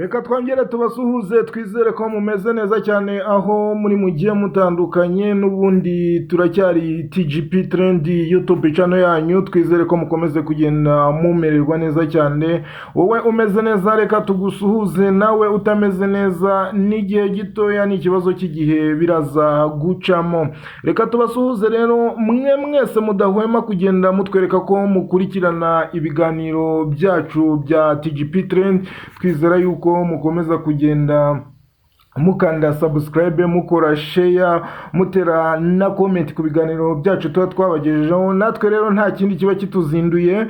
Reka twongere tubasuhuze twizere ko mumeze neza cyane aho muri mugiye mutandukanye n'ubundi turacyari TGP Trend YouTube channel yanyu twizere ko mukomeze kugenda mumererwa neza cyane wowe umeze neza reka tugusuhuze nawe utameze neza n'igihe gitoya n'ikibazo cy'igihe biraza gucamo reka tubasuhuze rero mwe mwese mudahwema kugenda mutwereka ko mukurikirana ibiganiro byacu bya TGP Trend twizera yuko mukomeza kugenda mukanda subscribe mukora share mutera na comment ku biganiro byacu tuba twabagejejeho natwe rero nta kindi kiba kituzinduye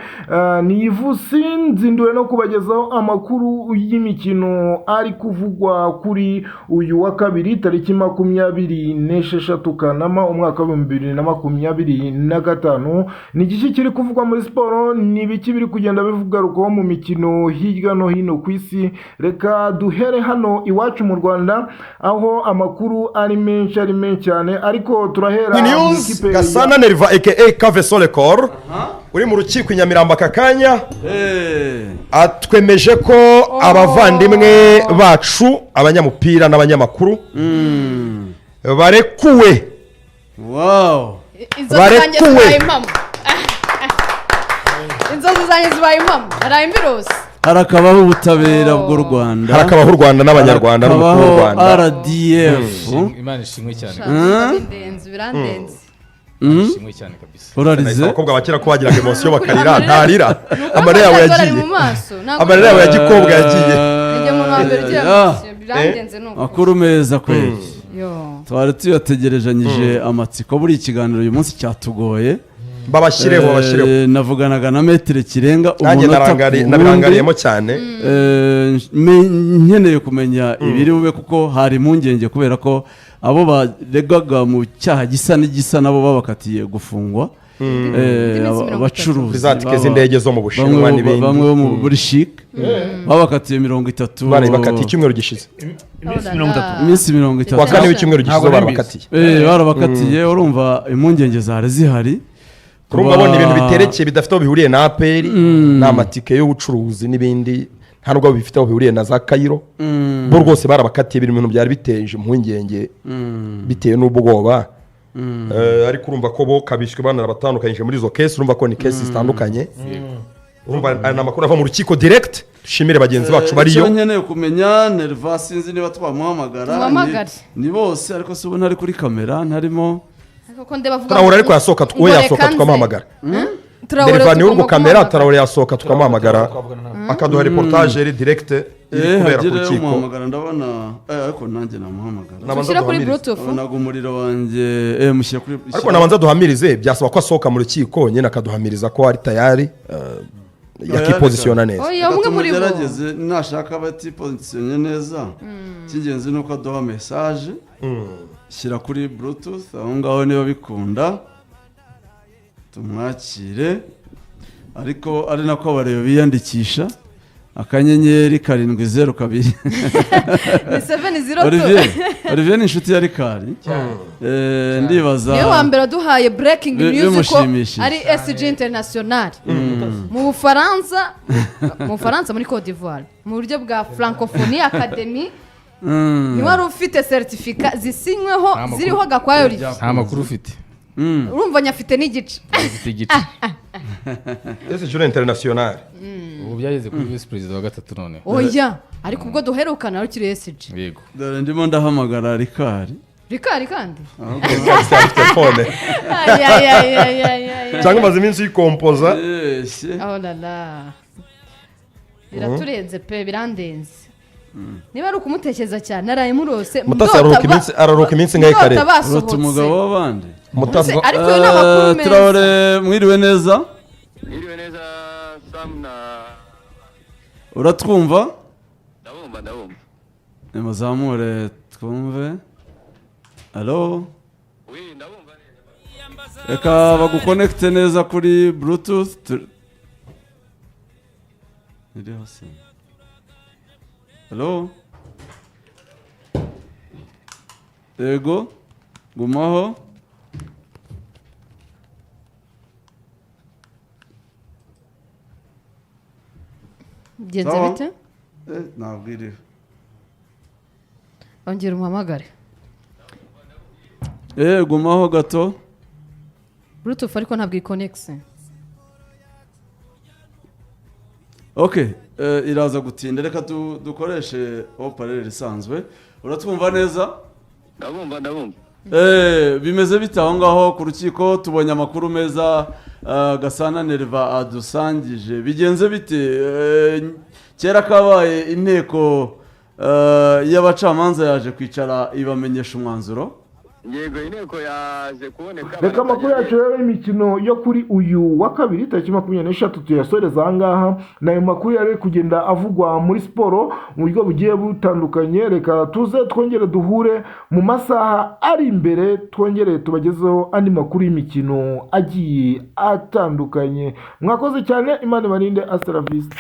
ni ivusi nzinduwe no kubagezaho amakuru y'imikino ari kuvugwa kuri uyu wa kabiri tariki 26 Kanama umwaka wa 2025 ni igiki kiri kuvugwa muri siporo ni biki biri kugenda bivugarukaho mu mikino hirya no hino ku isi reka duhere hano iwacu mu Rwanda aho amakuru ari menshi cyane ariko turahera news Gasana Nerva aka Cave Solecor uri mu rukiko Nyamirambo akakanya atwemeje ko abavandimwe bacu abanyamupira n'abanyamakuru barekuwe barekuwe inzozi zanjye zibaye impamo arayimbirose harakabaho ubutabera bw'u Rwanda harakabaho u Rwanda n'abanyarwanda n'umukuru w'u Rwanda RDF Imana ishimwe cyane birandenze ishimwe cyane kabisa urarize abakobwa bakira ko bagiraga emotion bakarira ntarira amarira yawe yagiye amarira yawe yagikobwa yagiye njye mu mbere gira birandenze nuko akuru meza kweli twari tuyategerejanyije amatsiko buri ikiganiro uyu munsi cyatugoye babashyireho navuganaga na Metre Kirenga nabirangariyemo cyane nkeneye kumenya ibiri bube kuko hari impungenge kubera ko abo baregaga mu cyaha gisa n'igisa nabo babakatiye gufungwa abacuruzi bizatike z'indege zo mu Bushinwa n'ibindi bamwe bo muri chic babakatiye 30 bari bakatiye icyumweru gishize iminsi 30 kwa kane w'icyumweru gishize barabakatiye barabakatiye urumva impungenge zari zihari urumva abona ibintu biterekeye bidafite aho bihuriye na APR n'amatike y'ubucuruzi n'ibindi nta nubwo bifite aho bihuriye na za Cairo bo rwose barabakatiye ibintu byari biteje impungenge bitewe n'ubwoba ariko urumva ko bo kabishwe bana batandukanyije muri izo case urumva ko ni case zitandukanye urumva ana makuru ava mu rukiko direct dushimire bagenzi bacu bariyo nkeneye kumenya Nerva sinzi niba twamuhamagara ni bose ariko se ubona ari kuri kamera ntarimo Traore ariko yasohoka we yasohoka tukamuhamagara Nerva ni urwo kamera Traore yasohoka tukamuhamagara akaduha reportage eri direct kubera ku rukiko muhamagara ndabona ariko nanjye namuhamagara mushyira kuri bluetooth nago umuriro wanjye mushyira kuri ariko nabanza duhamirize byasaba ko asohoka mu rukiko nyine akaduhamiriza ko ari tayari yakipozisiona neza umwe muri bo gerageze nashaka batipozisione neza cy'ingenzi nuko aduha message shyira kuri bluetooth aho ngaho niba bikunda tumwakire ariko ari nako abareba biyandikisha akanyenyeri 702 Olivier ni inshuti ya Rikari ndibaza niyo wa mbere duhaye breaking news ko ari SG International mu Bufaransa muri Côte d'Ivoire mu buryo bwa Francophonie Academy ni wari ufite certificate zisinyweho ziriho Gakwayo Olivier nta makuru ufite urumva nyafite n'igice SG International ubu byageze kuri vice president wa gatatu none oya ariko ubwo duherukana rukiri SG yego dore ndimo ndahamagara Rikari kandi telefone cyangwa maze iminsi yikompoza oh la la biraturenze pe birandenze niba ari ukumutekereza cyane naraye murose araruka iminsi ngahe kare urota umugabo w'abandi mutasi ariko uyu ni amakuru meza Traore mwiriwe neza Samna uratwumva ndabumva nimuzamure twumve allo oui ndabumva reka baguconnecte neza kuri bluetooth iri hose allo yego gumaho genze bite ntabwo iriho ongera umuhamagare gumaho gato bluetooth ariko ntabwo ikonegise. iraza gutinda reka dukoreshe oparere isanzwe. Uratwumva neza? ndabumva bimeze bite aho ngaho ku rukiko? Tubonye amakuru meza Gasana Nerva adusangije. Bigenze bite? Kera kabaye inteko y'abacamanza yaje kwicara ibamenyesha umwanzuro. yego inteko yaje kuboneka. Reka amakuru yacu rero y'imikino yo kuri uyu wa kabiri tariki 23 tuyasoreza ahangaha. Nayo makuru yari kugenda avugwa muri siporo mu buryo bugiye butandukanye. Reka tuze twongere duhure mu masaha ari imbere, twongere tubagezeho andi makuru y'imikino agiye atandukanye. Mwakoze cyane, Imana ibarinde. Hasta la vista.